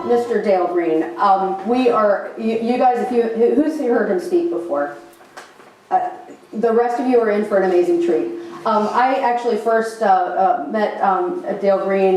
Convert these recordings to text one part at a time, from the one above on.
Mr. Dale Green. We are, you guys, who's heard him speak before? The rest of you are in for an amazing treat. I actually first met Dale Green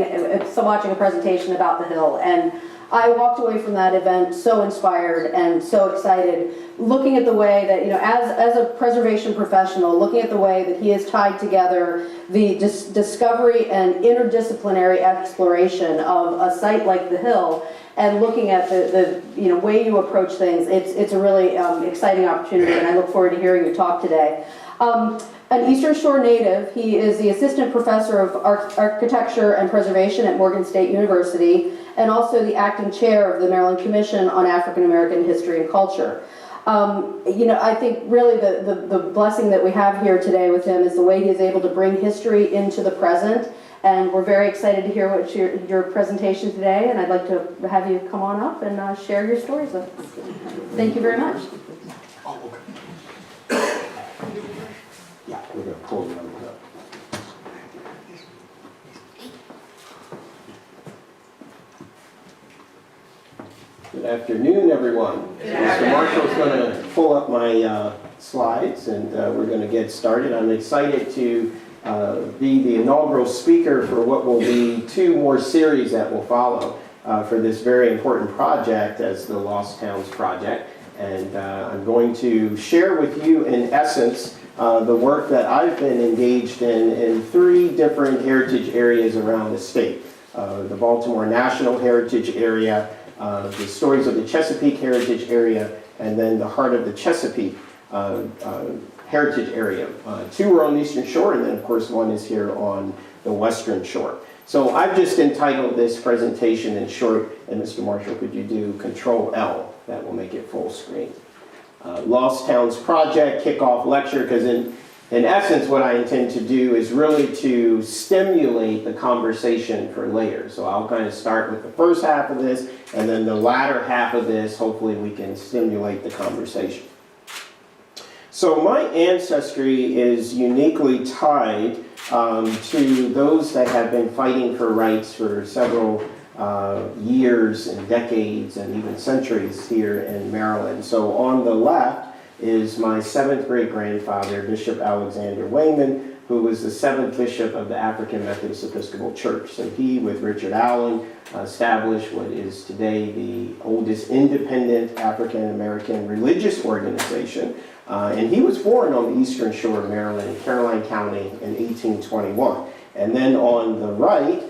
watching a presentation about the Hill, and I walked away from that event so inspired and so excited, looking at the way that, as a preservation professional, looking at the way that he has tied together the discovery and interdisciplinary exploration of a site like the Hill, and looking at the way you approach things. It's a really exciting opportunity, and I look forward to hearing you talk today. An Eastern Shore native, he is the assistant professor of architecture and preservation at Morgan State University, and also the acting chair of the Maryland Commission on African American History and Culture. I think really the blessing that we have here today with him is the way he is able to bring history into the present, and we're very excited to hear what your presentation today, and I'd like to have you come on up and share your stories with us. Thank you very much. Yeah, we're going to pull them up. Good afternoon, everyone. Mr. Marshall's going to pull up my slides, and we're going to get started. I'm excited to be the inaugural speaker for what will be 2 more series that will follow for this very important project as the Lost Towns Project. And I'm going to share with you, in essence, the work that I've been engaged in 3 different heritage areas around the state. The Baltimore National Heritage Area, the Stories of the Chesapeake Heritage Area, and then the Heart of the Chesapeake Heritage Area. 2 are on the Eastern Shore, and then of course 1 is here on the Western Shore. So I've just entitled this presentation in short, and Mr. Marshall, could you do Control L? That will make it full screen. Lost Towns Project kickoff lecture, because in essence what I intend to do is really to stimulate the conversation for later. So I'll kind of start with the first half of this, and then the latter half of this, hopefully we can stimulate the conversation. So my ancestry is uniquely tied to those that have been fighting for rights for several years and decades and even centuries here in Maryland. So on the left is my 7th great-grandfather, Bishop Alexander Wayman, who was the 7th bishop of the African Methodist Episcopal Church. So he, with Richard Allen, established what is today the oldest independent African American religious organization. And he was born on the Eastern Shore of Maryland, Caroline County, in 1821. And then on the right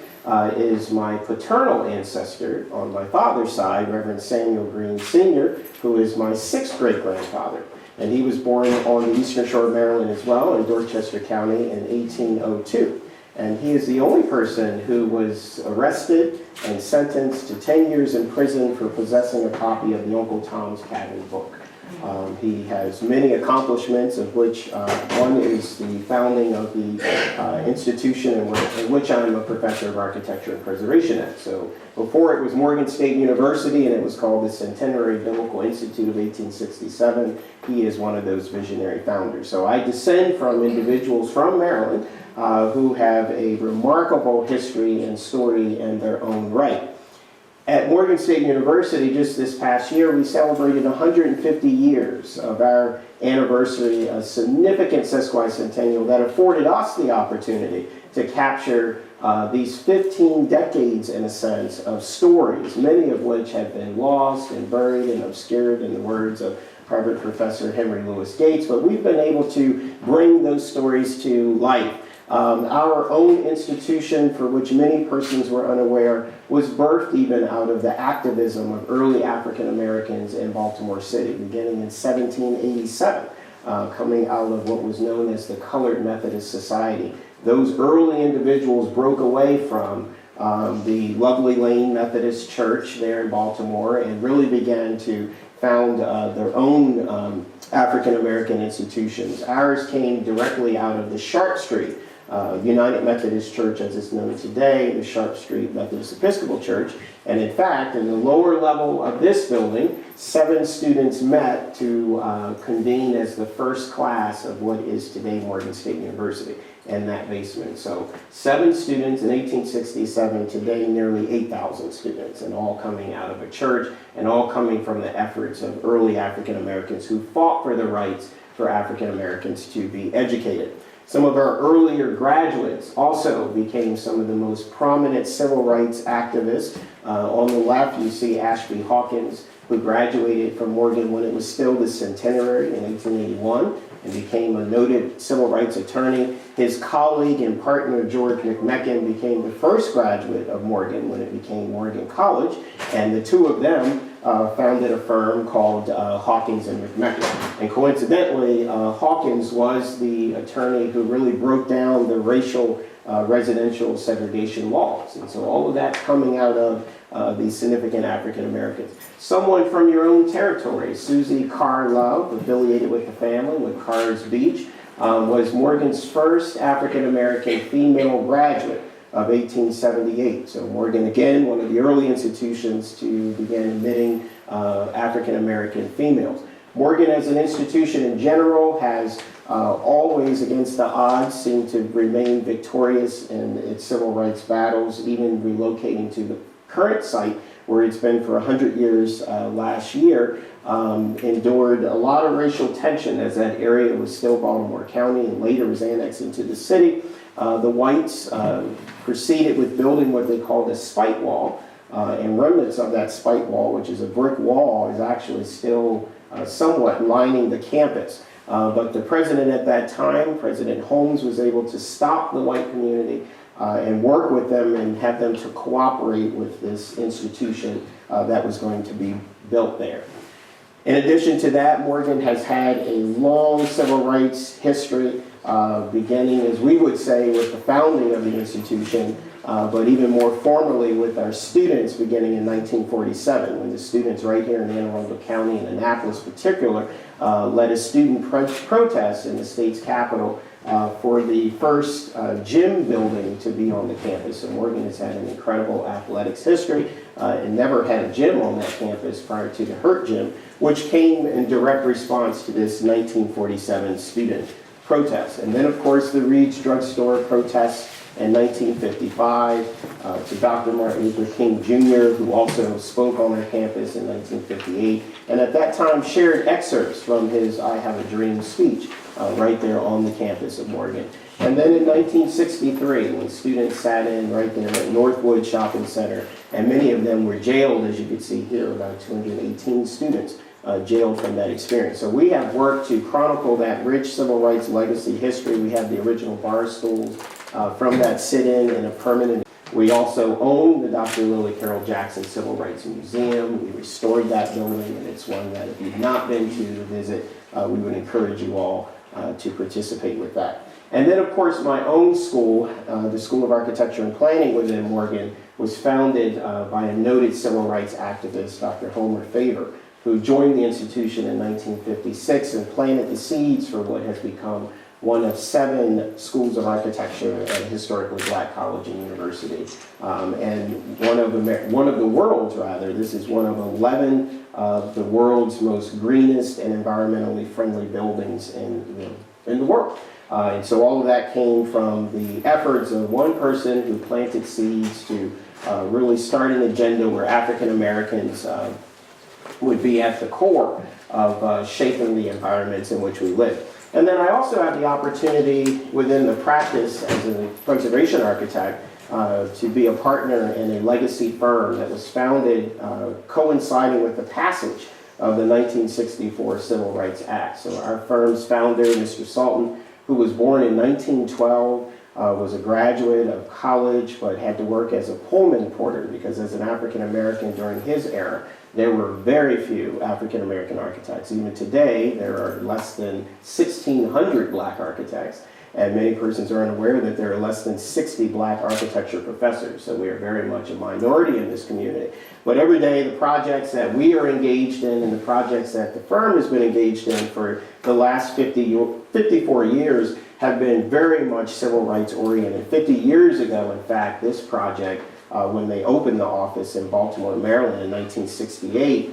is my paternal ancestor on my father's side, Reverend Samuel Green Sr., who is my 6th great-grandfather. And he was born on the Eastern Shore of Maryland as well, in Dorchester County in 1802. And he is the only person who was arrested and sentenced to 10 years in prison for possessing a copy of the Uncle Tom's Cabin book. He has many accomplishments, of which one is the founding of the institution in which I'm a professor of architecture and preservation at. So before it was Morgan State University, and it was called the Centenary Biblical Institute of 1867, he is one of those visionary founders. So I descend from individuals from Maryland who have a remarkable history and story in their own right. At Morgan State University, just this past year, we celebrated 150 years of our anniversary, a significant sesquicentennial that afforded us the opportunity to capture these 15 decades, in a sense, of stories, many of which have been lost and buried and obscured, in the words of Harvard professor Henry Louis Gates, but we've been able to bring those stories to life. Our own institution, for which many persons were unaware, was birthed even out of the activism of early African Americans in Baltimore City, beginning in 1787, coming out of what was known as the Colored Methodist Society. Those early individuals broke away from the Lovely Lane Methodist Church there in Baltimore and really began to found their own African American institutions. Ours came directly out of the Sharp Street United Methodist Church, as it's known today, the Sharp Street Methodist Episcopal Church. And in fact, in the lower level of this building, 7 students met to convene as the first class of what is today Morgan State University in that basement. So 7 students in 1867, today nearly 8,000 students, and all coming out of a church and all coming from the efforts of early African Americans who fought for the rights for African Americans to be educated. Some of our earlier graduates also became some of the most prominent civil rights activists. On the left, you see Ashby Hawkins, who graduated from Morgan when it was still the centenary in 1881 and became a noted civil rights attorney. His colleague and partner, George McMecken, became the first graduate of Morgan when it became Morgan College, and the two of them founded a firm called Hawkins and McMecken. And coincidentally, Hawkins was the attorney who really broke down the racial residential segregation laws. And so all of that coming out of these significant African Americans. Someone from your own territory, Susie Carr Love, affiliated with the family with Carr's Beach, was Morgan's first African American female graduate of 1878. So Morgan, again, one of the early institutions to begin admitting African American females. Morgan as an institution in general has always, against the odds, seemed to remain victorious in its civil rights battles, even relocating to the current site where it's been for 100 years last year, endured a lot of racial tension as that area was still Baltimore County and later was annexed into the city. The whites proceeded with building what they called a spite wall, and remnants of that spite wall, which is a brick wall, is actually still somewhat lining the campus. But the president at that time, President Holmes, was able to stop the white community and work with them and have them to cooperate with this institution that was going to be built there. In addition to that, Morgan has had a long civil rights history, beginning, as we would say, with the founding of the institution, but even more formally with our students beginning in 1947, when the students right here in Anne Arundel County and Annapolis in particular led a student protest in the state's capital for the first gym building to be on the campus. And Morgan has had an incredible athletics history and never had a gym on that campus prior to the Hurt Gym, which came in direct response to this 1947 student protest. And then, of course, the Reed's Drugstore protests in 1955 to Dr. Martin Luther King Jr., who also spoke on our campus in 1958, and at that time shared excerpts from his I Have a Dream speech right there on the campus of Morgan. And then in 1963, when students sat in right there at Northwood Shopping Center, and many of them were jailed, as you can see here, about 218 students jailed from that experience. So we have worked to chronicle that rich civil rights legacy history. We have the original bar stools from that sit-in in a permanent. We also own the Dr. Lily Carroll Jackson Civil Rights Museum. We restored that building, and it's one that if you've not been to visit, we would encourage you all to participate with that. And then, of course, my own school, the School of Architecture and Planning within Morgan, was founded by a noted civil rights activist, Dr. Homer Faber, who joined the institution in 1956 and planted the seeds for what has become one of 7 schools of architecture at a historically black college and university. And one of the world's, rather, this is one of 11 of the world's most greenest and environmentally friendly buildings in the world. And so all of that came from the efforts of one person who planted seeds to really start an agenda where African Americans would be at the core of shaping the environments in which we live. And then I also have the opportunity within the practice as a conservation architect to be a partner in a legacy firm that was founded coinciding with the passage of the 1964 Civil Rights Act. So our firm's founder, Mr. Salton, who was born in 1912, was a graduate of college but had to work as a Pullman porter because as an African American during his era, there were very few African American architects. Even today, there are less than 1,600 black architects. and many persons are unaware that there are less than 60 black architecture professors, so we are very much a minority in this community. But every day, the projects that we are engaged in and the projects that the firm has been engaged in for the last 54 years have been very much civil rights oriented. 50 years ago, in fact, this project, when they opened the office in Baltimore, Maryland in 1968,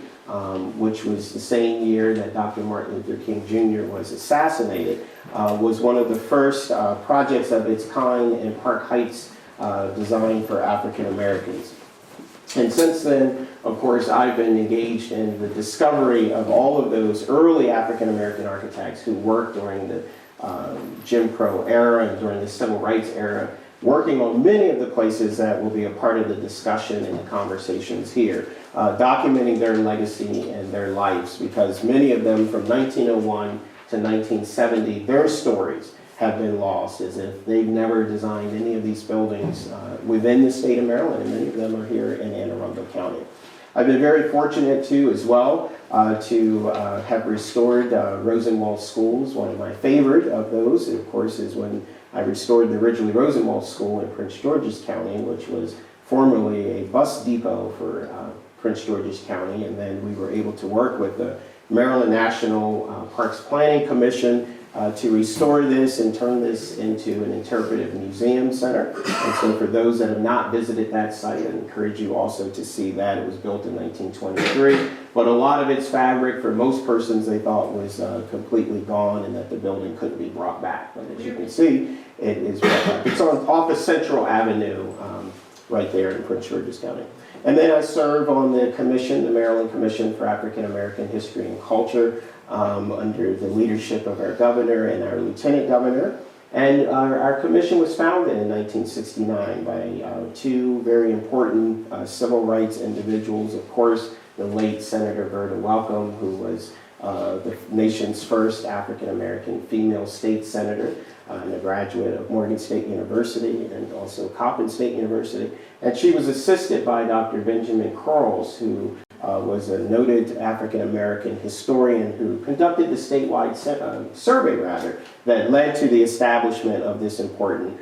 which was the same year that Dr. Martin Luther King Jr. was assassinated, was one of the first projects of its kind in Park Heights designed for African Americans. And since then, of course, I've been engaged in the discovery of all of those early African American architects who worked during the Jim Crow era and during the Civil Rights era, working on many of the places that will be a part of the discussion and the conversations here, documenting their legacy and their lives, because many of them from 1901 to 1970, their stories have been lost as if they've never designed any of these buildings within the state of Maryland, and many of them are here in Anne Arundel County. I've been very fortunate too, as well, to have restored Rosenwald schools. One of my favorite of those, of course, is when I restored the Ridgely Rosenwald School in Prince George's County, which was formerly a bus depot for Prince George's County, and then we were able to work with the Maryland National Parks Planning Commission to restore this and turn this into an interpretive museum center. And so for those that have not visited that site, I encourage you also to see that. It was built in 1923, but a lot of its fabric, for most persons, they thought was completely gone and that the building couldn't be brought back. But as you can see, it is brought back. It's on off of Central Avenue, right there in Prince George's County. And then I serve on the commission, the Maryland Commission for African American History and Culture, under the leadership of our governor and our lieutenant governor. And our commission was founded in 1969 by two very important civil rights individuals. Of course, the late Senator Verda Welcome, who was the nation's first African American female state senator, and a graduate of Morgan State University and also Coppin State University. And she was assisted by Dr. Benjamin Quarles, who was a noted African American historian who conducted the statewide survey that led to the establishment of this important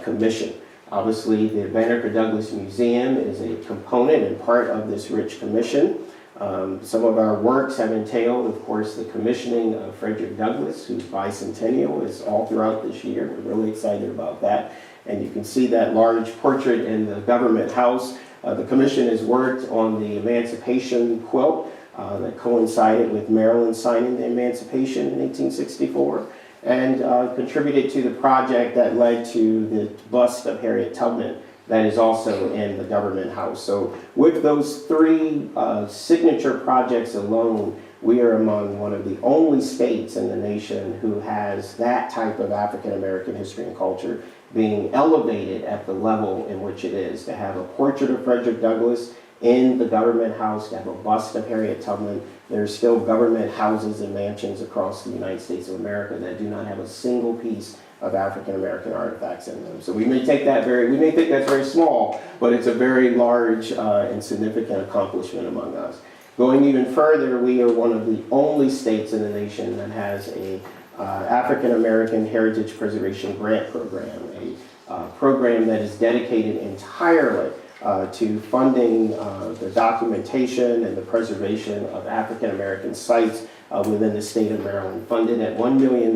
commission. Obviously, the Frederick Douglass Museum is a component and part of this rich commission. Some of our works have entailed, of course, the commissioning of Frederick Douglass, whose bicentennial is all throughout this year. We're really excited about that. And you can see that large portrait in the government house. The commission has worked on the Emancipation quilt that coincided with Maryland signing the Emancipation in 1864, and contributed to the project that led to the bust of Harriet Tubman that is also in the government house. So with those three signature projects alone, we are among one of the only states in the nation who has that type of African American history and culture being elevated at the level in which it is. To have a portrait of Frederick Douglass in the government house, to have a bust of Harriet Tubman. There are still government houses and mansions across the United States of America that do not have a single piece of African American artifacts in them. So we may think that's very small, but it's a very large and significant accomplishment among us. Going even further, we are one of the only states in the nation that has a African American Heritage Preservation Grant Program, a program that is dedicated entirely to funding the documentation and the preservation of African American sites within the state of Maryland, funded at $1 million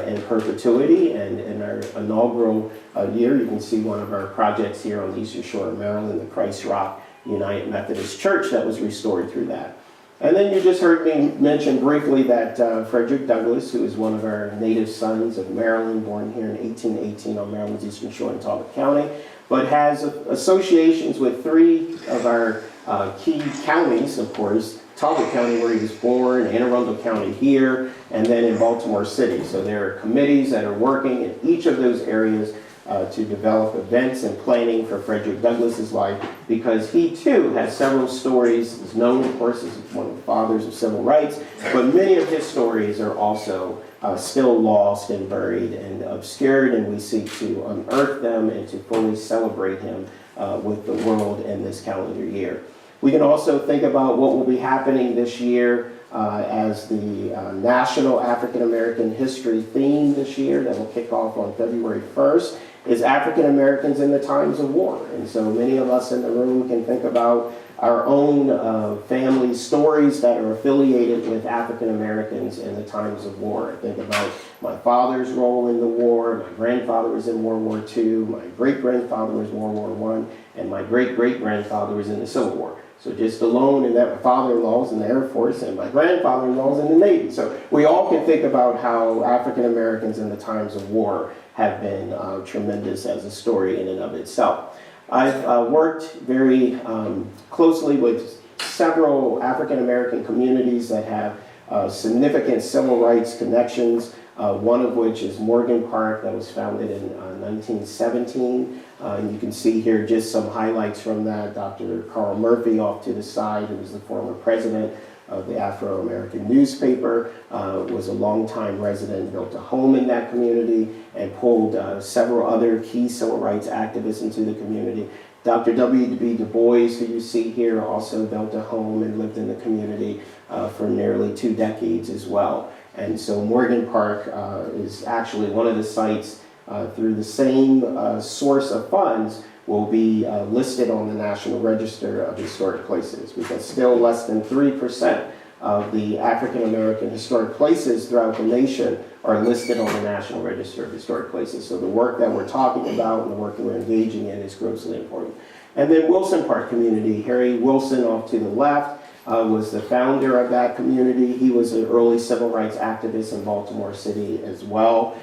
in perpetuity. And in our inaugural year, you can see one of our projects here on the Eastern Shore of Maryland, the Christ Rock United Methodist Church, that was restored through that. And then you just heard me mention briefly that Frederick Douglass, who is one of our native sons of Maryland, born here in 1818 on Maryland's Eastern Shore in Talbot County, but has associations with three of our key counties, of course, Talbot County, where he was born, Anne Arundel County here, and then in Baltimore City. So there are committees that are working in each of those areas to develop events and planning for Frederick Douglass's life, because he too has several stories. He's known, of course, as one of the fathers of civil rights, but many of his stories are also still lost and buried and obscured, and we seek to unearth them and to fully celebrate him with the world in this calendar year. We can also think about what will be happening this year as the National African American History theme this year that will kick off on February 1st is African Americans in the times of war. And so many of us in the room can think about our own family stories that are affiliated with African Americans in the times of war. I think about my father's role in the war, my grandfather was in World War II, my great-grandfather was in World War I, and my great-great-grandfather was in the Civil War. So just alone in that, my father-in-law was in the Air Force and my grandfather-in-law was in the Navy. So we all can think about how African Americans in the times of war have been tremendous as a story in and of itself. I've worked very closely with several African American communities that have significant civil rights connections, one of which is Morgan Park, that was founded in 1917. And you can see here just some highlights from that. Dr. Carl Murphy off to the side, who was the former president of the Afro-American newspaper, was a longtime resident, built a home in that community, and pulled several other key civil rights activists into the community. Dr. W.B. Du Bois, who you see here, also built a home and lived in the community for nearly 2 decades as well. And so Morgan Park is actually one of the sites through the same source of funds will be listed on the National Register of Historic Places, because still less than 3% of the African American historic places throughout the nation are listed on the National Register of Historic Places. So the work that we're talking about and the work that we're engaging in is grossly important. And then Wilson Park community, Harry Wilson off to the left was the founder of that community. He was an early civil rights activist in Baltimore City as well.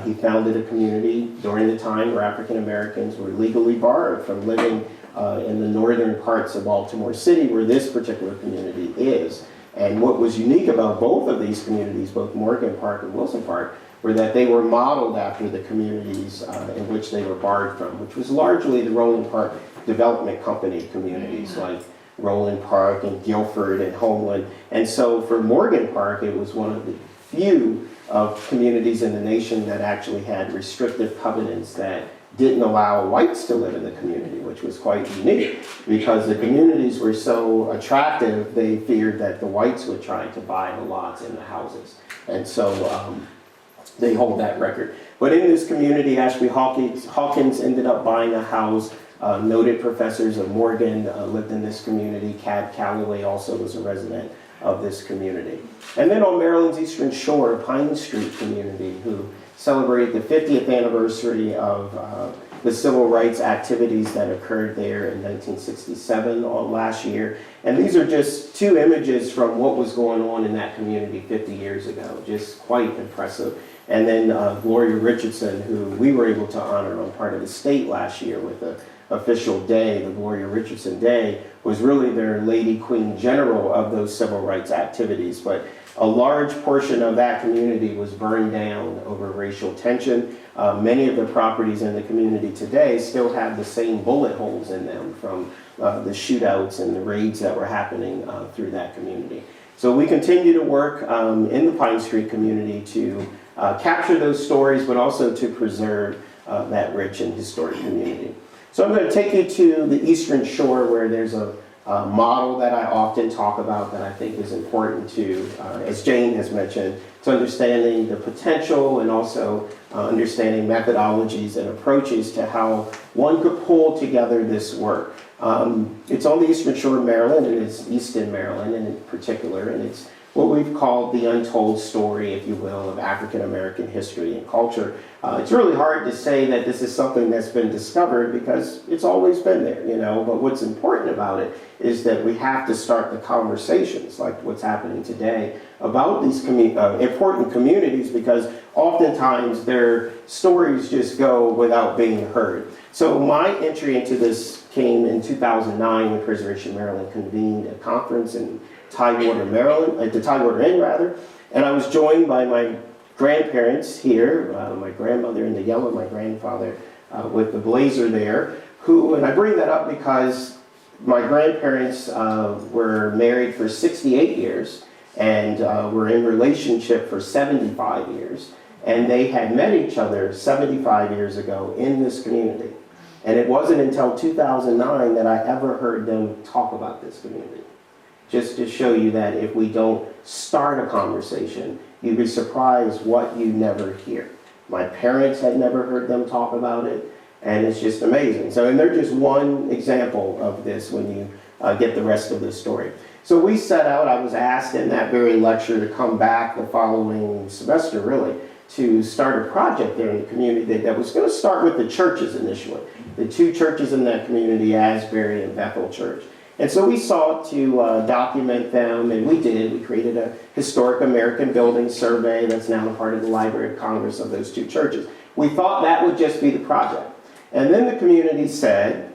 He founded a community during the time where African Americans were legally barred from living in the northern parts of Baltimore City, where this particular community is. And what was unique about both of these communities, both Morgan Park and Wilson Park, were that they were modeled after the communities in which they were barred from, which was largely the Roland Park Development Company communities, like Roland Park and Guilford and Homeland. And so for Morgan Park, it was one of the few of communities in the nation that actually had restrictive covenants that didn't allow whites to live in the community, which was quite unique because the communities were so attractive, they feared that the whites would try to buy the lots and the houses. And so they hold that record. But in this community, Ashby Hawkins ended up buying a house. Noted professors of Morgan lived in this community. Cab Calloway also was a resident of this community. And then on Maryland's Eastern Shore, Pine Street community, who celebrated the 50th anniversary of the civil rights activities that occurred there in 1967 last year. And these are just 2 images from what was going on in that community 50 years ago, just quite impressive. And then Gloria Richardson, who we were able to honor on part of the state last year with the official day, the Gloria Richardson Day, was really their Lady Queen General of those civil rights activities. But a large portion of that community was burned down over racial tension. Many of the properties in the community today still have the same bullet holes in them from the shootouts and the raids that were happening through that community. So we continue to work in the Pine Street community to capture those stories, but also to preserve that rich and historic community. So I'm going to take you to the Eastern Shore, where there's a model that I often talk about that I think is important to, as Jane has mentioned, to understanding the potential and also understanding methodologies and approaches to how one could pull together this work. It's on the Eastern Shore of Maryland, and it's Easton, Maryland in particular, and it's what we've called the untold story, if you will, of African American history and culture. It's really hard to say that this is something that's been discovered because it's always been there, you know, but what's important about it is that we have to start the conversations like what's happening today about these important communities, because oftentimes their stories just go without being heard. So my entry into this came in 2009 when Preservation Maryland convened a conference in Tidewater, Maryland, at the Tidewater Inn rather, and I was joined by my grandparents here, my grandmother in the yellow, my grandfather with the blazer there, who, and I bring that up because my grandparents were married for 68 years and were in relationship for 75 years, and they had met each other 75 years ago in this community. And it wasn't until 2009 that I ever heard them talk about this community. just to show you that if we don't start a conversation, you'd be surprised what you never hear. My parents had never heard them talk about it, and it's just amazing. So, and they're just one example of this when you get the rest of the story. So we set out, I was asked in that very lecture to come back the following semester, really, to start a project there in the community that was going to start with the churches initially. The two churches in that community, Asbury and Bethel Church. And so we sought to document them, and we did. We created a historic American building survey that's now a part of the Library of Congress of those two churches. We thought that would just be the project. And then the community said,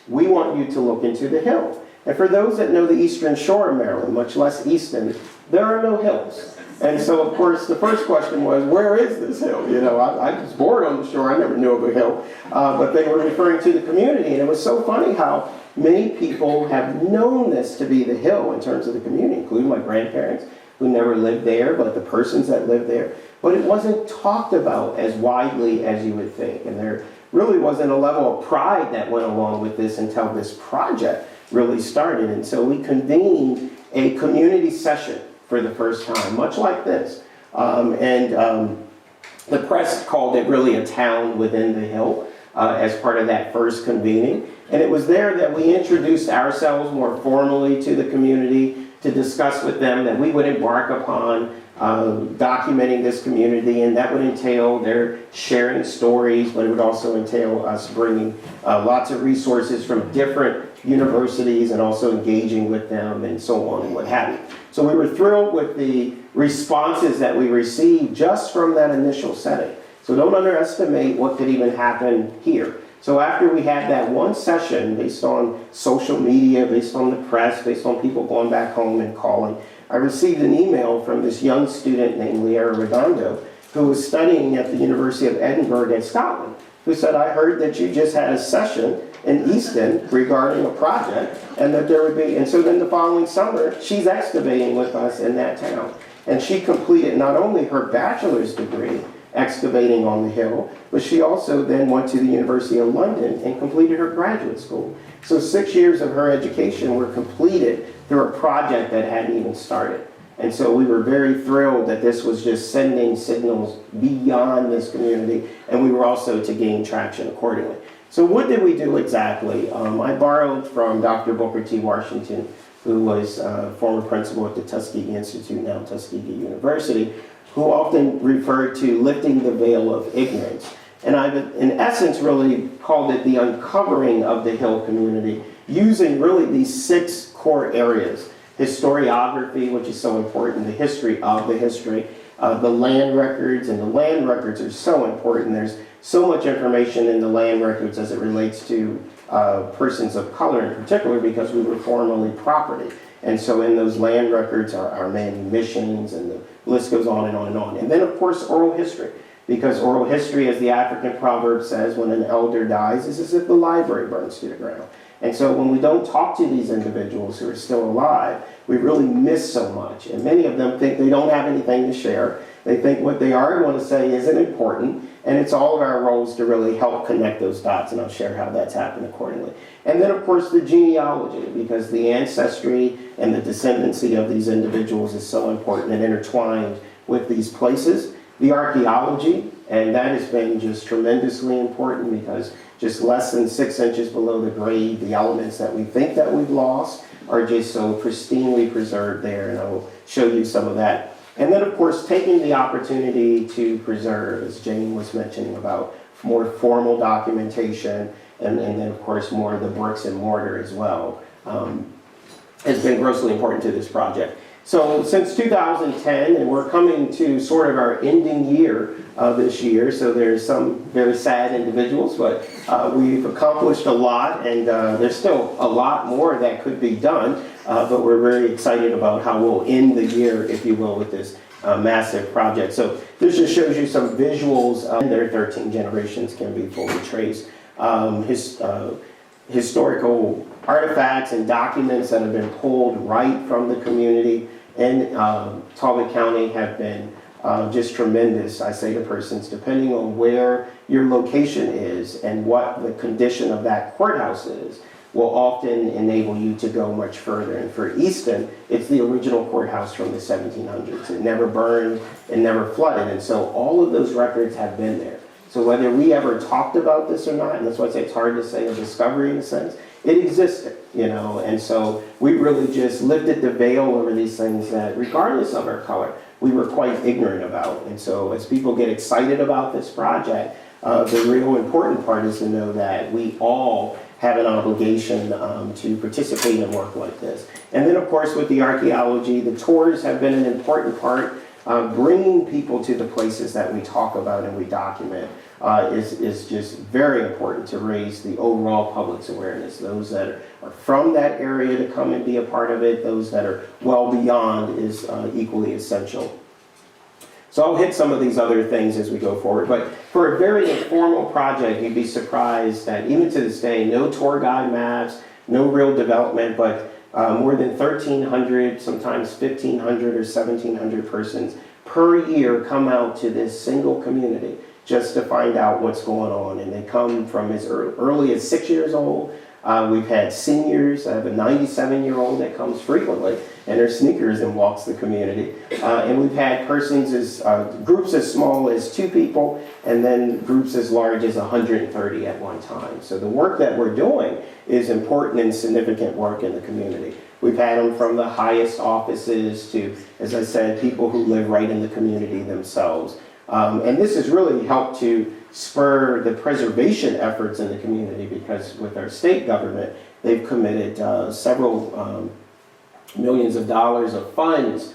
we want you to look into the hill. And for those that know the eastern shore of Maryland, much less Easton, there are no hills. And so, of course, the first question was, where is this hill? You know, I was born on the shore. I never knew of a hill. But they were referring to the community. And it was so funny how many people have known this to be the hill in terms of the community, including my grandparents who never lived there, but the persons that lived there. But it wasn't talked about as widely as you would think. And there really wasn't a level of pride that went along with this until this project really started. And so we convened a community session for the first time, much like this. The press called it really a town within the hill as part of that first convening. And it was there that we introduced ourselves more formally to the community to discuss with them that we would embark upon documenting this community, and that would entail their sharing stories, but it would also entail us bringing lots of resources from different universities and also engaging with them and so on and what have you. So we were thrilled with the responses that we received just from that initial setting. So don't underestimate what could even happen here. So after we had that one session based on social media, based on the press, based on people going back home and calling, I received an email from this young student named Arundel who was studying at the University of Edinburgh in Scotland, who said, I heard that you just had a session in Easton regarding a project, and that there would be, and so then the following summer, she's excavating with us in that town. And she completed not only her bachelor's degree excavating on the hill, but she also then went to the University of London and completed her graduate school. So 6 years of her education were completed through a project that hadn't even started. And so we were very thrilled that this was just sending signals beyond this community, and we were also to gain traction accordingly. So what did we do exactly? I borrowed from Dr. Booker T. Washington, who was former principal at the Tuskegee Institute, now Tuskegee University, who often referred to lifting the veil of ignorance. And I've, in essence, really called it the uncovering of the Hill community, using really these 6 core areas. Historiography, which is so important, the history of the history, the land records, and the land records are so important. There's so much information in the land records as it relates to persons of color in particular, because we were formerly property. And so in those land records are manumissions, and the list goes on and on and on. And then, of course, oral history, because oral history, as the African proverb says, when an elder dies, is as if the library burns to the ground. And so when we don't talk to these individuals who are still alive, we really miss so much. And many of them think they don't have anything to share. They think what they are going to say isn't important. And it's all of our roles to really help connect those dots. And I'll share how that's happened accordingly. And then, of course, the genealogy, because the ancestry and the descendancy of these individuals is so important and intertwined with these places. The archaeology, and that has been just tremendously important, because just less than 6 inches below the grade, the elements that we think that we've lost are just so pristinely preserved there, and I will show you some of that. And then, of course, taking the opportunity to preserve, as Jane was mentioning about more formal documentation, and then, of course, more of the bricks and mortar as well, has been grossly important to this project. So since 2010, and we're coming to sort of our ending year this year, so there's some very sad individuals, but we've accomplished a lot, and there's still a lot more that could be done, but we're very excited about how we'll end the year, if you will, with this massive project. So this just shows you some visuals. Their 13 generations can be fully traced. Historical artifacts and documents that have been pulled right from the community in Talbot County have been just tremendous. I say to persons, depending on where your location is and what the condition of that courthouse is, will often enable you to go much further. And for Easton, it's the original courthouse from the 1700s. It never burned, it never flooded, and so all of those records have been there. So whether we ever talked about this or not, and that's why I say it's hard to say a discovery in a sense, it existed, you know, and so we really just lifted the veil over these things that, regardless of our color, we were quite ignorant about. And so as people get excited about this project, the real important part is to know that we all have an obligation to participate in work like this. And then, of course, with the archaeology, the tours have been an important part. Bringing people to the places that we talk about and we document is just very important to raise the overall public's awareness. Those that are from that area to come and be a part of it, those that are well beyond is equally essential. So I'll hit some of these other things as we go forward. But for a very informal project, you'd be surprised that even to this day, no tour guide maps, no real development, but more than 1,300, sometimes 1,500 or 1,700 persons per year come out to this single community just to find out what's going on. And they come from as early as 6 years old. We've had seniors. I have a 97-year-old that comes frequently in her sneakers and walks the community. And we've had persons groups as small as 2 people, and then groups as large as 130 at one time. So the work that we're doing is important and significant work in the community. We've had them from the highest offices to, as I said, people who live right in the community themselves. And this has really helped to spur the preservation efforts in the community, because with our state government, they've committed several millions of dollars of funds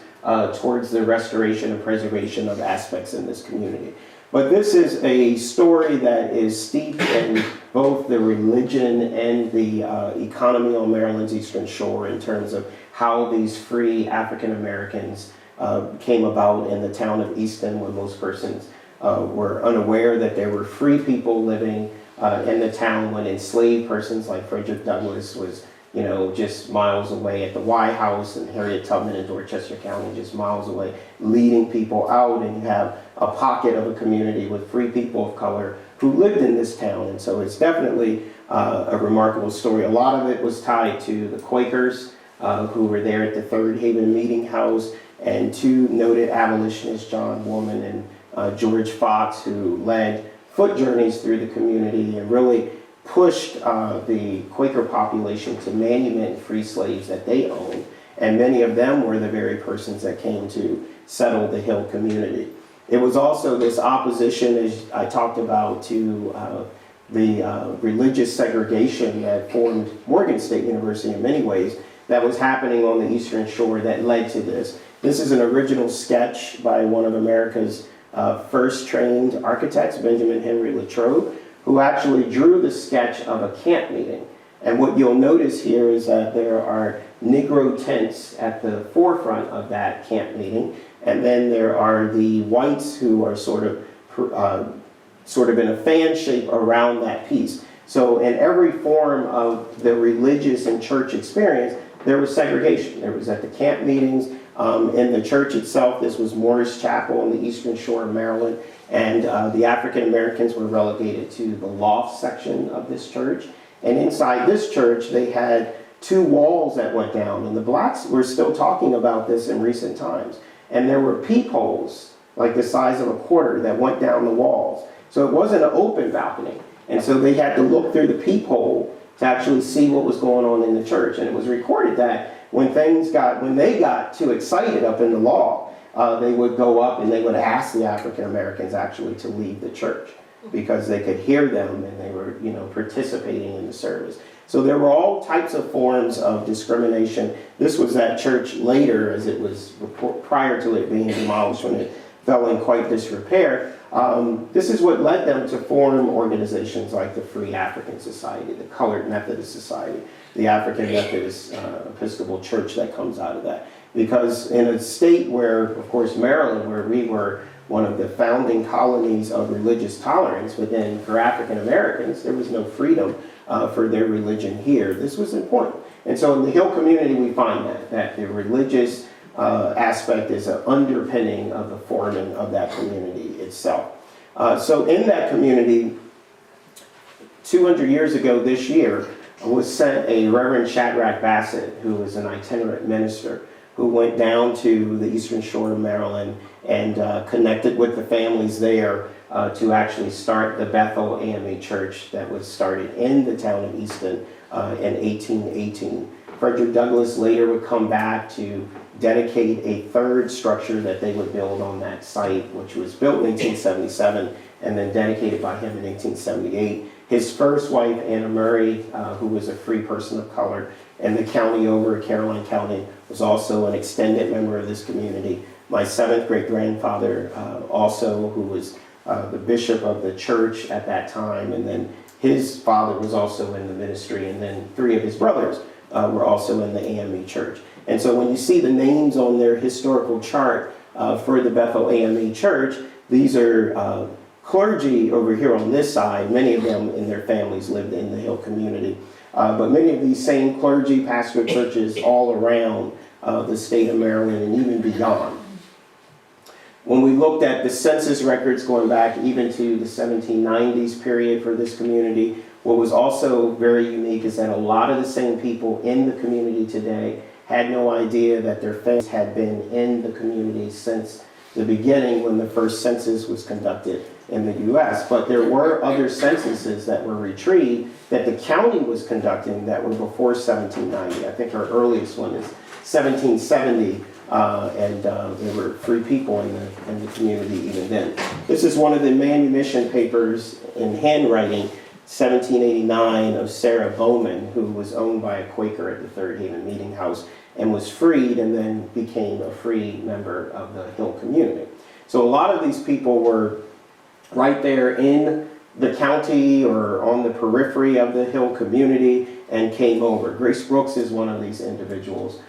towards the restoration and preservation of aspects in this community. But this is a story that is steeped in both the religion and the economy on Maryland's Eastern Shore in terms of how these free African Americans came about in the town of Easton, when most persons were unaware that there were free people living in the town, when enslaved persons like Frederick Douglass was, you know, just miles away at the Y House, and Harriet Tubman in Dorchester County just miles away, leading people out. And you have a pocket of a community with free people of color who lived in this town. And so it's definitely a remarkable story. A lot of it was tied to the Quakers who were there at the Third Haven Meeting House, and 2 noted abolitionists, John Woolman and George Fox, who led foot journeys through the community and really pushed the Quaker population to manumit free slaves that they owned. And many of them were the very persons that came to settle the Hill community. It was also this opposition, as I talked about, to the religious segregation that formed Morgan State University in many ways, that was happening on the Eastern Shore that led to this. This is an original sketch by one of America's first trained architects, Benjamin Henry Latrobe, who actually drew the sketch of a camp meeting. And what you'll notice here is that there are Negro tents at the forefront of that camp meeting, and then there are the whites who are sort of in a fan shape around that piece. So in every form of the religious and church experience, there was segregation. There was at the camp meetings, in the church itself. This was Morris Chapel on the Eastern Shore of Maryland, and the African Americans were relegated to the loft section of this church. And inside this church, they had 2 walls that went down, and the blacks were still talking about this in recent times. And there were peepholes, like the size of a quarter, that went down the walls. So it wasn't an open balcony. And so they had to look through the peephole to actually see what was going on in the church. And it was recorded that when they got too excited up in the law, they would go up and they would ask the African Americans actually to leave the church, because they could hear them and they were, you know, participating in the service. So there were all types of forms of discrimination. This was that church later, as it was prior to it being demolished, when it fell in quite disrepair. This is what led them to form organizations like the Free African Society, the Colored Methodist Society, the African Methodist Episcopal Church that comes out of that. Because in a state where, of course, Maryland, where we were one of the founding colonies of religious tolerance, but then for African Americans, there was no freedom for their religion here. This was important. And so in the Hill community, we find that the religious aspect is an underpinning of the forming of that community itself. So in that community, 200 years ago this year, was sent a Reverend Shadrach Bassett, who was an itinerant minister, who went down to the Eastern Shore of Maryland and connected with the families there to actually start the Bethel AME Church that was started in the town of Easton in 1818. Frederick Douglass later would come back to dedicate a third structure that they would build on that site, which was built in 1877 and then dedicated by him in 1878. His first wife, Anna Murray, who was a free person of color, and the county over, Caroline County, was also an extended member of this community. My seventh great-grandfather also, who was the bishop of the church at that time, and then his father was also in the ministry, and then three of his brothers were also in the AME Church. And so when you see the names on their historical chart for the Bethel AME Church, these are clergy over here on this side. Many of them and their families lived in the Hill community. But many of these same clergy pastoral churches all around the state of Maryland and even beyond. When we looked at the census records going back even to the 1790s period for this community, what was also very unique is that a lot of the same people in the community today had no idea that their families had been in the community since the beginning when the first census was conducted in the U.S. But there were other censuses that were retrieved that the county was conducting that were before 1790. I think our earliest one is 1770, and there were free people in the community even then. This is one of the manumission papers in handwriting, 1789, of Sarah Bowman, who was owned by a Quaker at the Third Haven Meeting House and was freed and then became a free member of the Hill community. So a lot of these people were right there in the county or on the periphery of the Hill community and came over. Grace Brooks is one of these individuals.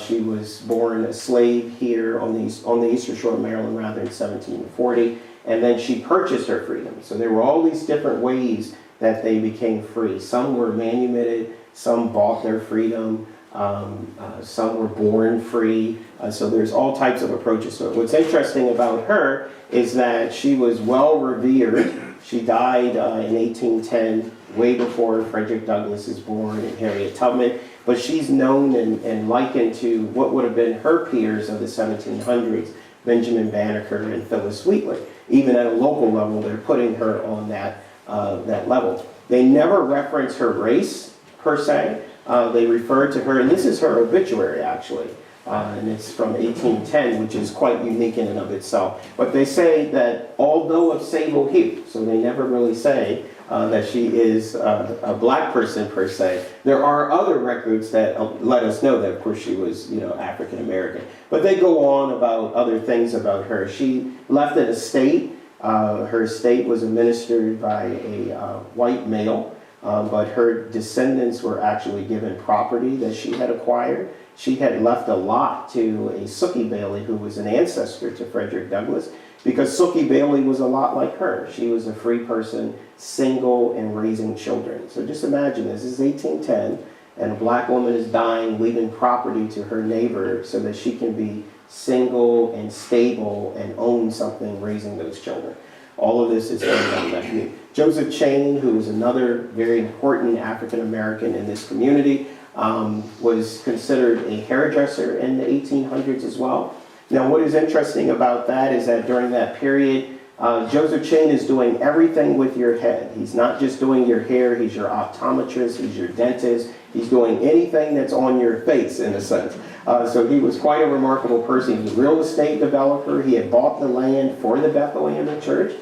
She was born a slave here on the Eastern Shore of Maryland rather in 1740, and then she purchased her freedom. So there were all these different ways that they became free. Some were manumitted, some bought their freedom, some were born free. So there's all types of approaches to it. What's interesting about her is that she was well revered. She died in 1810, way before Frederick Douglass is born and Harriet Tubman. But she's known and likened to what would have been her peers of the 1700s, Benjamin Banneker and Phyllis Wheatley. Even at a local level, they're putting her on that level. They never reference her race, per se. They refer to her, and this is her obituary, actually. And it's from 1810, which is quite unique in and of itself. But they say that although of sable hue, so they never really say that she is a black person per se. There are other records that let us know that, of course, she was, African American. But they go on about other things about her. She left an estate. Her estate was administered by a white male, but her descendants were actually given property that she had acquired. She had left a lot to a Sookie Bailey, who was an ancestor to Frederick Douglass, because Sookie Bailey was a lot like her. She was a free person, single, and raising children. So just imagine, this is 1810, and a black woman is dying, leaving property to her neighbor so that she can be single and stable and own something raising those children. All of this is going on in that community. Joseph Chain, who was another very important African American in this community, was considered a hairdresser in the 1800s as well. Now, what is interesting about that is that during that period, Joseph Chain is doing everything with your head. He's not just doing your hair, he's your optometrist, he's your dentist, he's doing anything that's on your face, in a sense. So he was quite a remarkable person. He was a real estate developer. He had bought the land for the Bethel AME Church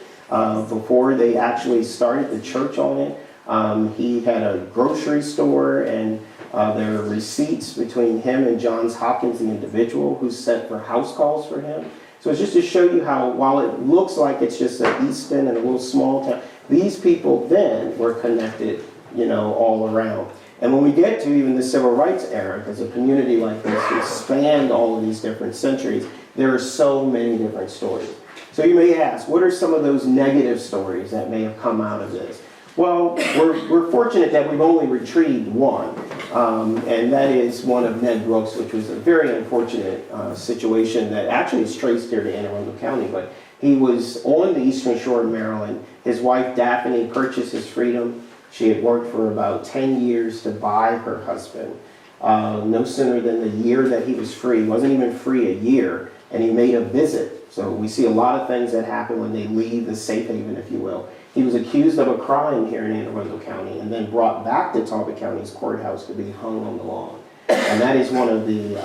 before they actually started the church on it. He had a grocery store, and there are receipts between him and Johns Hopkins, the individual who sent for house calls for him. So it's just to show you how, while it looks like it's just an Easton and a little small town, these people then were connected, all around. And when we get to even the civil rights era, because a community like this has spanned all of these different centuries, there are so many different stories. So you may ask, what are some of those negative stories that may have come out of this? Well, we're fortunate that we've only retrieved one, and that is one of Ned Brooks, which was a very unfortunate situation that actually is traced here to Anne Arundel County, but he was on the Eastern Shore of Maryland. His wife, Daphne, purchased his freedom. She had worked for about 10 years to buy her husband. No sooner than the year that he was free, he wasn't even free a year, and he made a visit. So we see a lot of things that happen when they leave the safe haven, if you will. He was accused of a crime here in Arundel County and then brought back to Talbot County's courthouse to be hung on the lawn. And that is one of the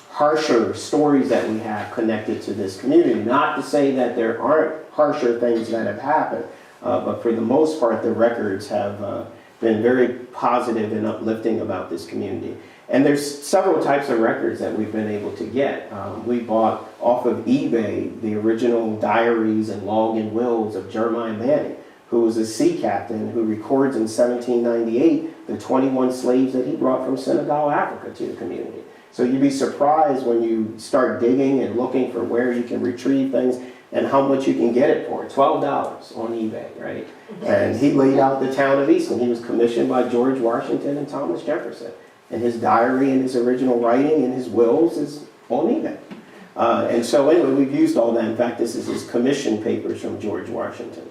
harsher stories that we have connected to this community. Not to say that there aren't harsher things that have happened, but for the most part, the records have been very positive and uplifting about this community. And there's several types of records that we've been able to get. We bought off of eBay the original diaries and log and wills of Jeremiah Manning, who was a sea captain who records in 1798 the 21 slaves that he brought from Senegal, Africa to the community. So you'd be surprised when you start digging and looking for where you can retrieve things and how much you can get it for. $12 on eBay, right? And he laid out the town of Easton. He was commissioned by George Washington and Thomas Jefferson. And his diary and his original writing and his wills is on eBay. And so anyway, we've used all that. In fact, this is his commission papers from George Washington.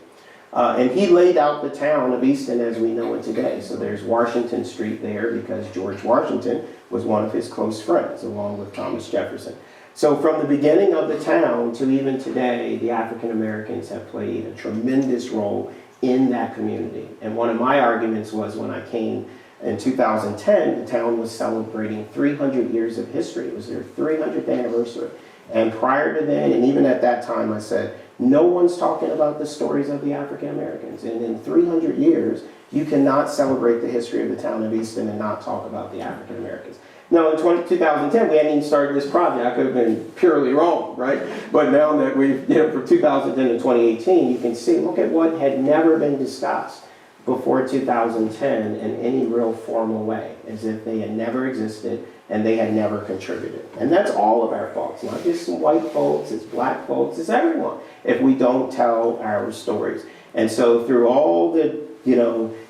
And he laid out the town of Easton as we know it today. So there's Washington Street there because George Washington was one of his close friends, along with Thomas Jefferson. So from the beginning of the town to even today, the African Americans have played a tremendous role in that community. And one of my arguments was when I came in 2010, the town was celebrating 300 years of history. It was their 300th anniversary. And prior to then, and even at that time, I said, no one's talking about the stories of the African Americans. And in 300 years, you cannot celebrate the history of the town of Easton and not talk about the African Americans. Now, in 2010, we hadn't even started this project. I could have been purely wrong, right? But now that we've, from 2010 to 2018, you can see, look at what had never been discussed before 2010 in any real formal way, as if they had never existed and they had never contributed. And that's all of our folks, not just some white folks, it's black folks, it's everyone, if we don't tell our stories. And so through all the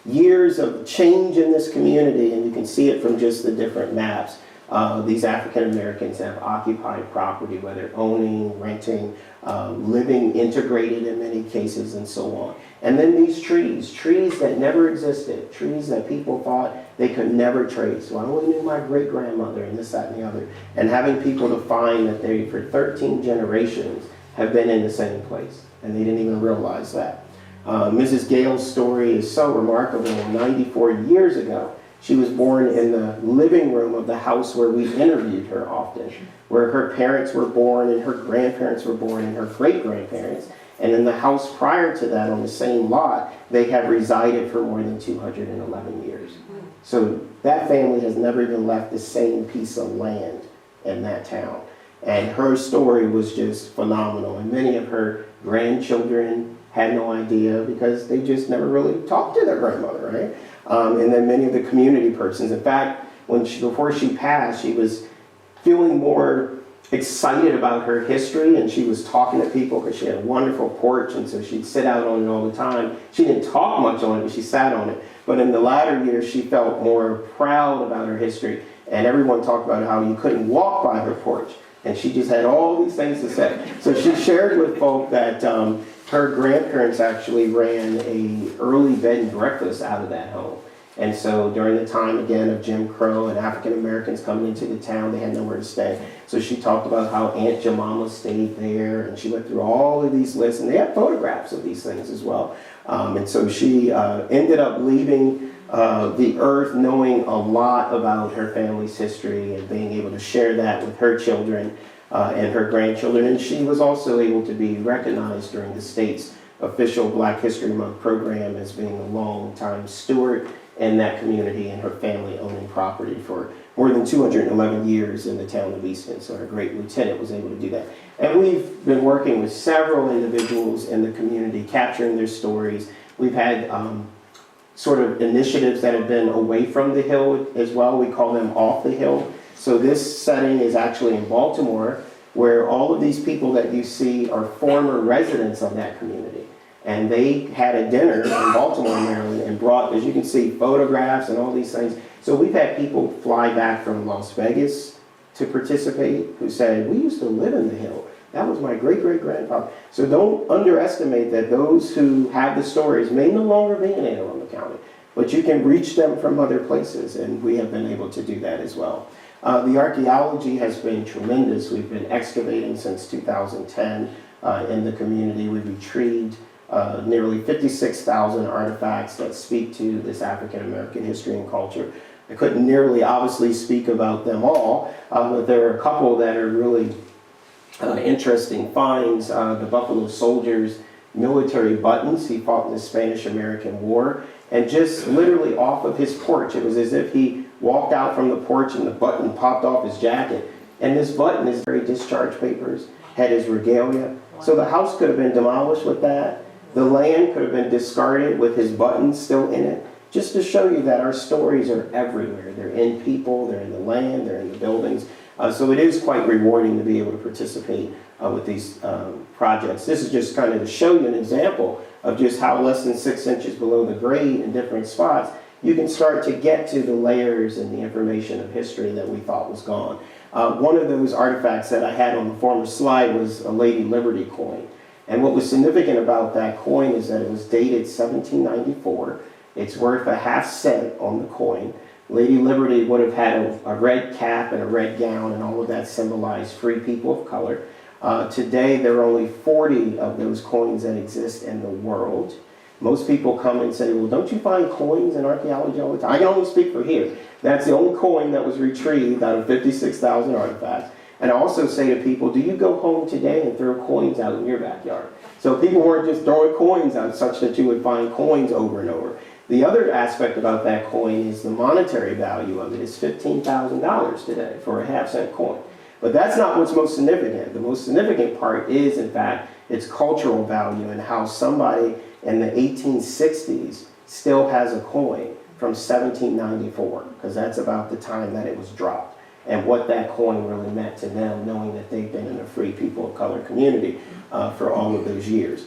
years of change in this community, and you can see it from just the different maps, these African Americans have occupied property, whether owning, renting, living integrated in many cases, and so on. And then these trees that never existed, trees that people thought they could never trace. Well, I only knew my great-grandmother and this, that, and the other. And having people to find that they, for 13 generations, have been in the same place. And they didn't even realize that. Mrs. Gale's story is so remarkable. 94 years ago, she was born in the living room of the house where we interviewed her often, where her parents were born and her grandparents were born and her great-grandparents. And in the house prior to that, on the same lot, they have resided for more than 211 years. So that family has never even left the same piece of land in that town. And her story was just phenomenal. And many of her grandchildren had no idea because they just never really talked to their grandmother, right? And then many of the community persons. In fact, before she passed, she was feeling more excited about her history, and she was talking to people because she had a wonderful porch, and so she'd sit out on it all the time. She didn't talk much on it, but she sat on it. But in the latter years, she felt more proud about her history, and everyone talked about how you couldn't walk by her porch, and she just had all these things to say. So she shared with folk that her grandparents actually ran a early bed and breakfast out of that home. And so during the time, again, of Jim Crow and African Americans coming into the town, they had nowhere to stay. So she talked about how Aunt Jemima stayed there, and she went through all of these lists, and they have photographs of these things as well. And so she ended up leaving the earth knowing a lot about her family's history and being able to share that with her children and her grandchildren. And she was also able to be recognized during the state's official Black History Month program as being a long-time steward in that community, and her family owning property for more than 211 years in the town of Easton. So our great lieutenant was able to do that. And we've been working with several individuals in the community, capturing their stories. We've had sort of initiatives that have been away from the Hill as well. We call them off the Hill. So this setting is actually in Baltimore, where all of these people that you see are former residents of that community. And they had a dinner in Baltimore, Maryland, and brought, as you can see, photographs and all these things. So we've had people fly back from Las Vegas to participate who said, we used to live in the Hill. that was my great-great-grandfather. So don't underestimate that those who have the stories may no longer be in Anne Arundel County, but you can reach them from other places, and we have been able to do that as well. The archaeology has been tremendous. We've been excavating since 2010 in the community. We've retrieved nearly 56,000 artifacts that speak to this African American history and culture. I couldn't nearly obviously speak about them all, but there are a couple that are really interesting finds. The Buffalo Soldier's military buttons. He fought in the Spanish-American War, and just literally off of his porch, it was as if he walked out from the porch and the button popped off his jacket. And this button, his very discharge papers, had his regalia. So the house could have been demolished with that. The land could have been discarded with his buttons still in it. Just to show you that our stories are everywhere. They're in people, they're in the land, they're in the buildings. So it is quite rewarding to be able to participate with these projects. This is just kind of to show you an example of just how less than 6 inches below the grade in different spots, you can start to get to the layers and the information of history that we thought was gone. One of those artifacts that I had on the former slide was a Lady Liberty coin. And what was significant about that coin is that it was dated 1794. It's worth a half cent on the coin. Lady Liberty would have had a red cap and a red gown, and all of that symbolized free people of color. Today, there are only 40 of those coins that exist in the world. Most people come and say, well, don't you find coins in archaeology all the time? I can only speak for here. That's the only coin that was retrieved out of 56,000 artifacts. And I also say to people, do you go home today and throw coins out in your backyard? So people weren't just throwing coins out such that you would find coins over and over. The other aspect about that coin is the monetary value of it is $15,000 today for a half-cent coin. But that's not what's most significant. The most significant part is, in fact, its cultural value and how somebody in the 1860s still has a coin from 1794, because that's about the time that it was dropped, and what that coin really meant to them, knowing that they've been in a free people of color community for all of those years.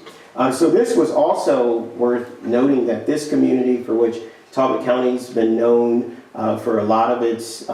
So this was also worth noting that this community, for which Talbot County's been known for a lot of its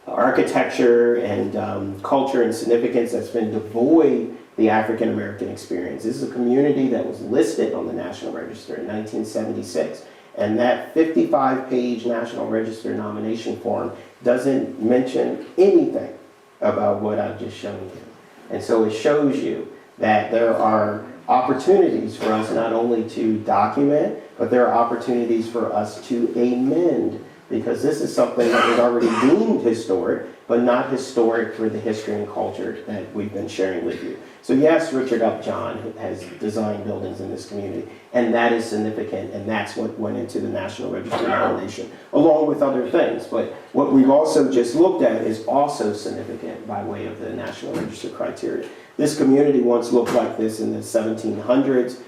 architecture and culture and significance that's been devoid the African American experience. This is a community that was listed on the National Register in 1976. And that 55-page National Register nomination form doesn't mention anything about what I've just shown you. And so it shows you that there are opportunities for us not only to document, but there are opportunities for us to amend, because this is something that was already deemed historic, but not historic for the history and culture that we've been sharing with you. So yes, Richard Upjohn has designed buildings in this community, and that is significant, and that's what went into the National Register nomination, along with other things. But what we've also just looked at is also significant by way of the National Register criteria. This community once looked like this in the 1700s.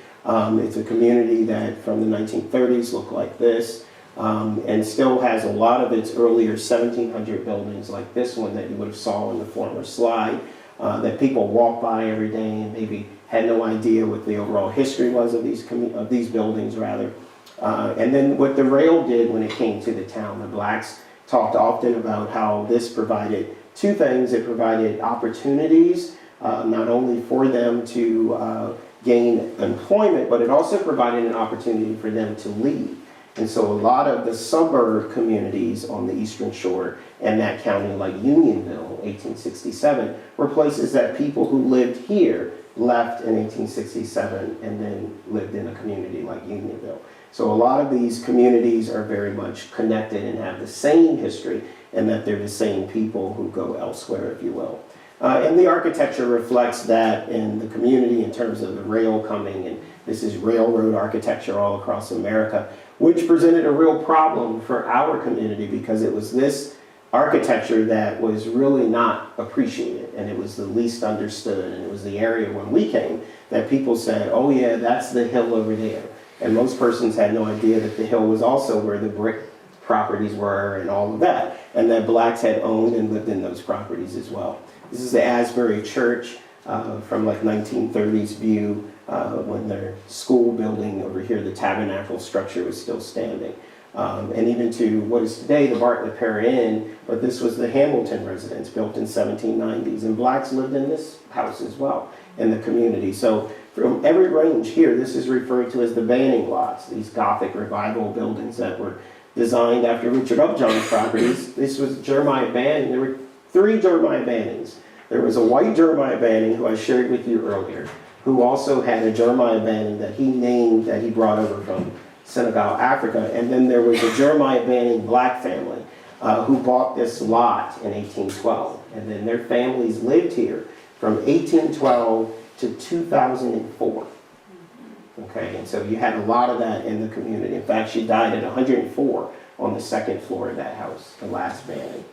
It's a community that from the 1930s looked like this. And still has a lot of its earlier 1700 buildings like this one that you would have saw in the former slide, that people walk by every day and maybe had no idea what the overall history was of these buildings rather. And then what the rail did when it came to the town, the blacks talked often about how this provided two things. It provided opportunities, not only for them to gain employment, but it also provided an opportunity for them to leave. And so a lot of the suburb communities on the Eastern Shore and that county, like Unionville, 1867, were places that people who lived here left in 1867 and then lived in a community like Unionville. So a lot of these communities are very much connected and have the same history, and that they're the same people who go elsewhere, if you will. And the architecture reflects that in the community in terms of the rail coming, and this is railroad architecture all across America, which presented a real problem for our community because it was this architecture that was really not appreciated, and it was the least understood, and it was the area when we came that people said, oh yeah, that's the hill over there. And most persons had no idea that the hill was also where the brick properties were and all of that, and that blacks had owned and lived in those properties as well. This is the Asbury Church from like 1930s view when their school building over here, the tabernacle structure, was still standing. and even to what is today the Bartlett Pear Inn, but this was the Hamilton residence built in 1790s, and blacks lived in this house as well in the community. So from every range here, this is referred to as the Banning lots, these Gothic revival buildings that were designed after Richard Upjohn's properties. This was Jeremiah Banning. There were 3 Jeremiah Bannings. There was a white Jeremiah Banning, who I shared with you earlier, who also had a Jeremiah Banning that he named, that he brought over from Senegal, Africa. And then there was a Jeremiah Banning black family who bought this lot in 1812. And then their families lived here from 1812 to 2004. Okay, and so you had a lot of that in the community. In fact, she died at 104 on the 2nd floor of that house, the last Banning.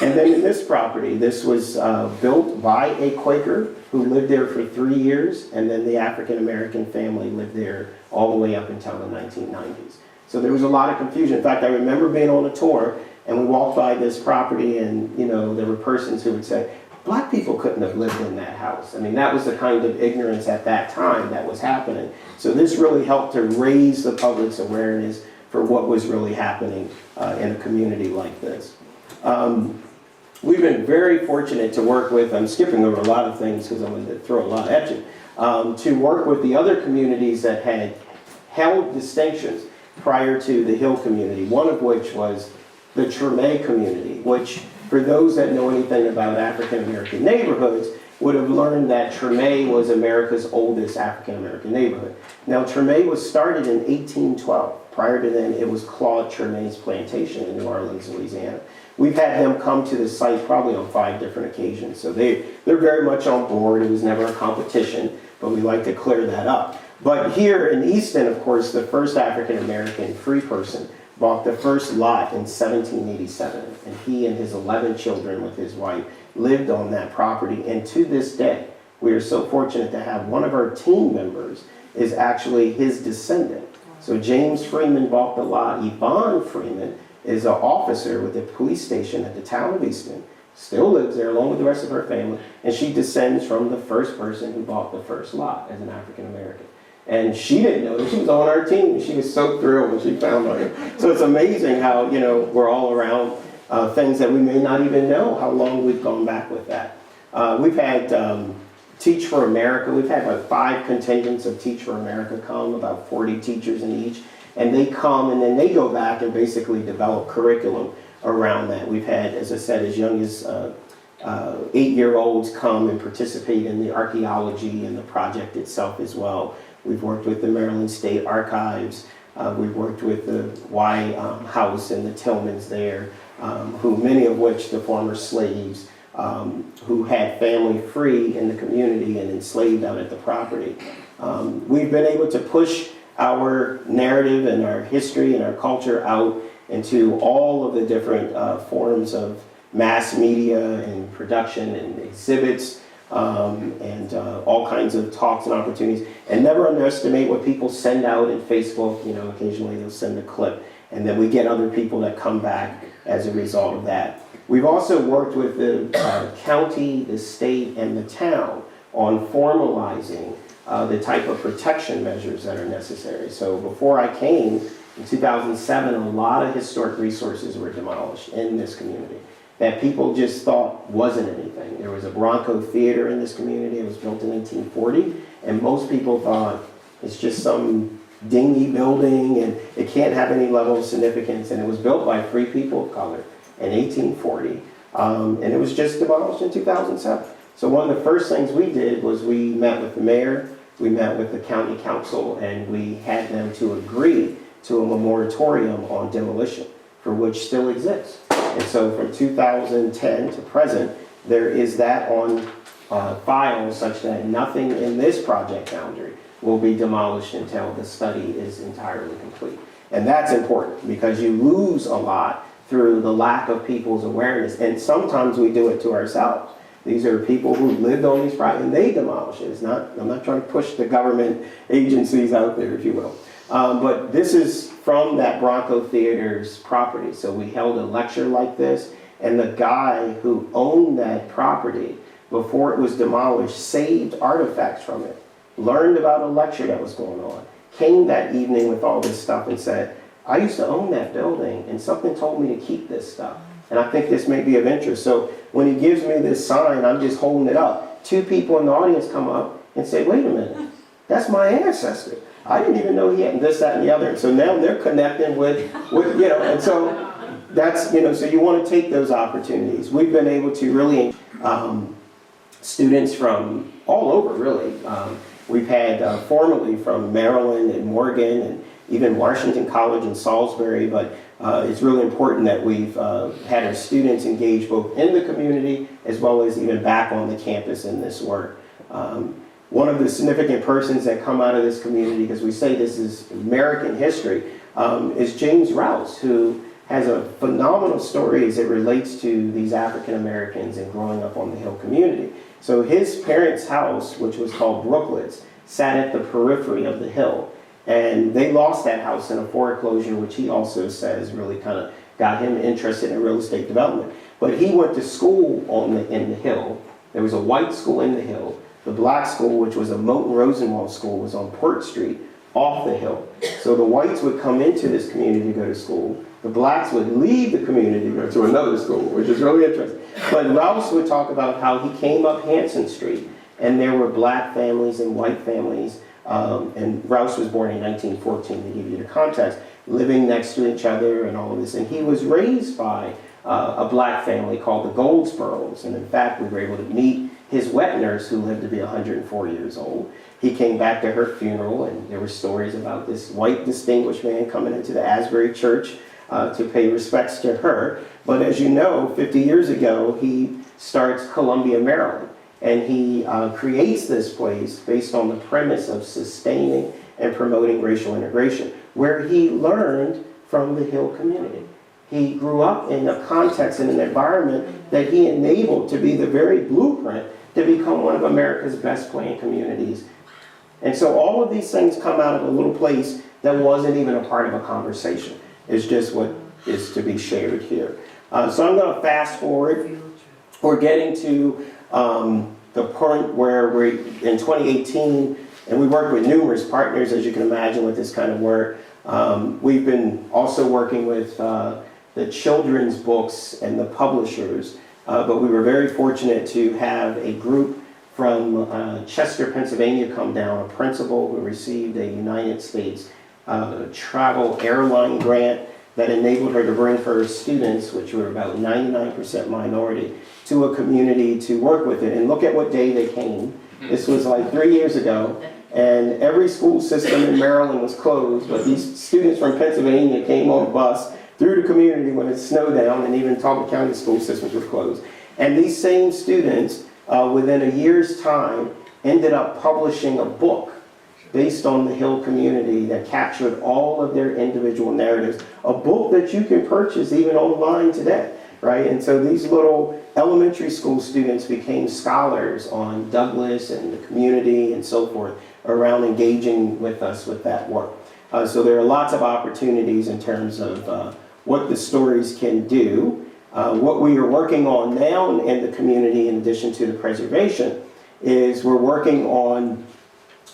And then in this property, this was built by a Quaker who lived there for 3 years, and then the African-American family lived there all the way up until the 1990s. So there was a lot of confusion. In fact, I remember being on a tour, and we walked by this property, and there were persons who would say, black people couldn't have lived in that house. I mean, that was the kind of ignorance at that time that was happening. So this really helped to raise the public's awareness for what was really happening in a community like this. We've been very fortunate to work with, I'm skipping over a lot of things because I'm going to throw a lot at you, to work with the other communities that had held distinctions prior to the Hill community, one of which was the Treme community, which for those that know anything about African-American neighborhoods would have learned that Treme was America's oldest African-American neighborhood. Now, Treme was started in 1812. Prior to then, it was Claude Treme's plantation in New Orleans, Louisiana. We've had them come to the site probably on 5 different occasions, so they're very much on board. It was never a competition, but we like to clear that up. But here in Easton, of course, the first African-American free person bought the first lot in 1787, and he and his 11 children with his wife lived on that property. And to this day, we are so fortunate to have one of our team members is actually his descendant. So James Freeman bought the lot. Yvonne Freeman is an officer with the police station at the town of Easton, still lives there along with the rest of her family, and she descends from the first person who bought the first lot as an African American. And she didn't know that she was on our team. She was so thrilled when she found out. So it's amazing how, we're all around things that we may not even know how long we've gone back with that. We've had Teach for America. We've had like 5 contingents of Teach for America come, about 40 teachers in each. And they come and then they go back and basically develop curriculum around that. We've had, as I said, as young as 8-year-olds come and participate in the archaeology and the project itself as well. We've worked with the Maryland State Archives. We've worked with the Y House and the Tillmans there, who many of which the former slaves who had family free in the community and enslaved out at the property. We've been able to push our narrative and our history and our culture out into all of the different forms of mass media and production and exhibits and all kinds of talks and opportunities. And never underestimate what people send out in Facebook. Occasionally they'll send a clip, and then we get other people that come back as a result of that. We've also worked with the county, the state, and the town on formalizing the type of protection measures that are necessary. So before I came in 2007, a lot of historic resources were demolished in this community that people just thought wasn't anything. There was a Bronco Theater in this community. It was built in 1840, and most people thought it's just some dingy building and it can't have any level of significance. And it was built by free people of color in 1840, and it was just demolished in 2007. So one of the first things we did was we met with the mayor, we met with the county council, and we had them to agree to a moratorium on demolition, for which still exists. And so from 2010 to present, there is that on file such that nothing in this project boundary will be demolished until the study is entirely complete. And that's important because you lose a lot through the lack of people's awareness. And sometimes we do it to ourselves. These are people who lived on these properties and they demolish it. I'm not trying to push the government agencies out there, if you will. But this is from that Bronco Theater's property. So we held a lecture like this, and the guy who owned that property before it was demolished saved artifacts from it, learned about a lecture that was going on, came that evening with all this stuff and said, I used to own that building, and something told me to keep this stuff. And I think this may be of interest. So when he gives me this sign, I'm just holding it up. 2 people in the audience come up and say, wait a minute, that's my ancestor. I didn't even know he had this, that, and the other. And so now they're connecting with and so that's, so you want to take those opportunities. We've been able to really, students from all over, really. We've had formerly from Maryland and Morgan and even Washington College and Salisbury, but it's really important that we've had our students engage both in the community as well as even back on the campus in this work. One of the significant persons that come out of this community, because we say this is American history, is James Rouse, who has a phenomenal story as it relates to these African Americans and growing up on the Hill community. So his parents' house, which was called Brooklet's, sat at the periphery of the Hill. And they lost that house in a foreclosure, which he also says really kind of got him interested in real estate development. But he went to school in the Hill. There was a white school in the Hill. The black school, which was a Moten Rosenwald school, was on Port Street off the Hill. So the whites would come into this community to go to school. The blacks would leave the community to go to another school, which is really interesting. But Rouse would talk about how he came up Hanson Street, and there were black families and white families. And Rouse was born in 1914, to give you the context, living next to each other and all of this. And he was raised by a black family called the Goldsboroughs. And in fact, we were able to meet his wet nurse, who lived to be 104 years old. He came back to her funeral, and there were stories about this white distinguished man coming into the Asbury Church to pay respects to her. But as you know, 50 years ago, he starts Columbia, Maryland. And he creates this place based on the premise of sustaining and promoting racial integration, where he learned from the Hill community. He grew up in a context and an environment that he enabled to be the very blueprint to become one of America's best planned communities. And so all of these things come out of a little place that wasn't even a part of a conversation. It's just what is to be shared here. So I'm going to fast forward. We're getting to the point where we're in 2018, and we work with numerous partners, as you can imagine, with this kind of work. We've been also working with the children's books and the publishers, but we were very fortunate to have a group from Chester, Pennsylvania come down, a principal who received a United States travel airline grant that enabled her to bring her students, which were about 99% minority, to a community to work with it. And look at what day they came. This was like 3 years ago, and every school system in Maryland was closed, but these students from Pennsylvania came on a bus through the community when it snowed down, and even Talbot County school systems were closed. And these same students, within a year's time, ended up publishing a book based on the Hill community that captured all of their individual narratives, a book that you can purchase even online today, right? And so these little elementary school students became scholars on Douglass and the community and so forth around engaging with us with that work. So there are lots of opportunities in terms of what the stories can do. What we are working on now in the community, in addition to the preservation, is we're working on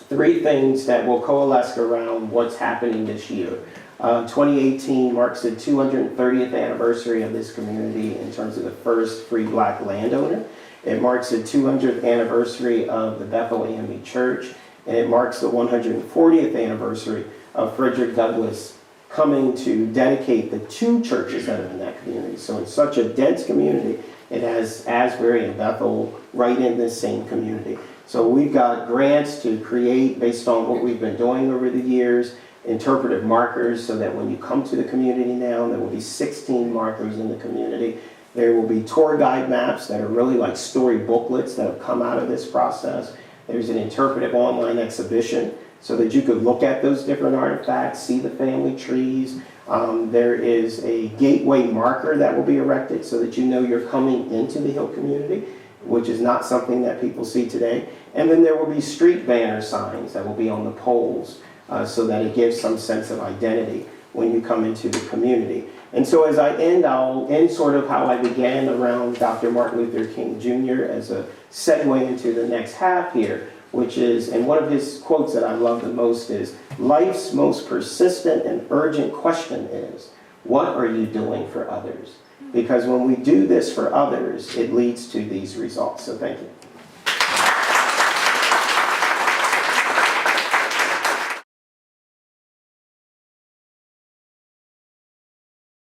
3 things that will coalesce around what's happening this year. 2018 marks the 230th anniversary of this community in terms of the first free black landowner. It marks the 200th anniversary of the Bethel AME Church, and it marks the 140th anniversary of Frederick Douglass coming to dedicate the 2 churches that are in that community. So in such a dense community, it has Asbury and Bethel right in this same community. So we've got grants to create, based on what we've been doing over the years, interpretive markers, so that when you come to the community now, there will be 16 markers in the community. There will be tour guide maps that are really like story booklets that have come out of this process. There's an interpretive online exhibition so that you could look at those different artifacts, see the family trees. There is a gateway marker that will be erected so that you know you're coming into the Hill community, which is not something that people see today. And then there will be street banner signs that will be on the poles so that it gives some sense of identity when you come into the community. And so as I end, I'll end sort of how I began around Dr. Martin Luther King Jr. as a segue into the next half here, which is, and one of his quotes that I love the most is, life's most persistent and urgent question is, what are you doing for others? Because when we do this for others, it leads to these results. So thank you.